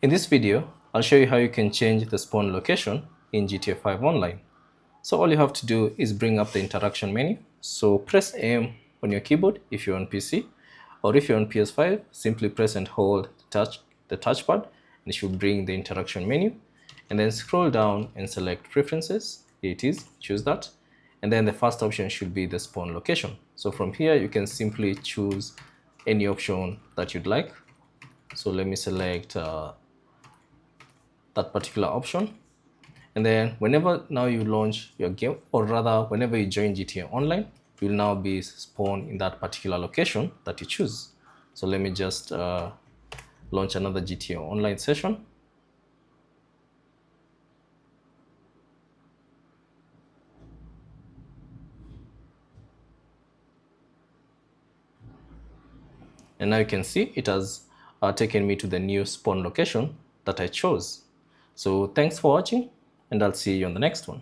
In this video, I'll show you how you can change the spawn location in GTA 5 Online. So all you have to do is bring up the interaction menu. So press M on your keyboard if you're on PC, or if you're on PS5, simply press and hold the touchpad, and it should bring the interaction menu. And then scroll down and select preferences. Here it is, choose that. And then the first option should be the spawn location. So from here, you can simply choose any option that you'd like. So let me select that particular option. And then whenever now you launch your game, or rather whenever you join GTA Online, you'll now be spawned in that particular location that you choose. So let me just launch another GTA Online session. And now you can see it has taken me to the new spawn location that I chose. So thanks for watching, and I'll see you on the next one.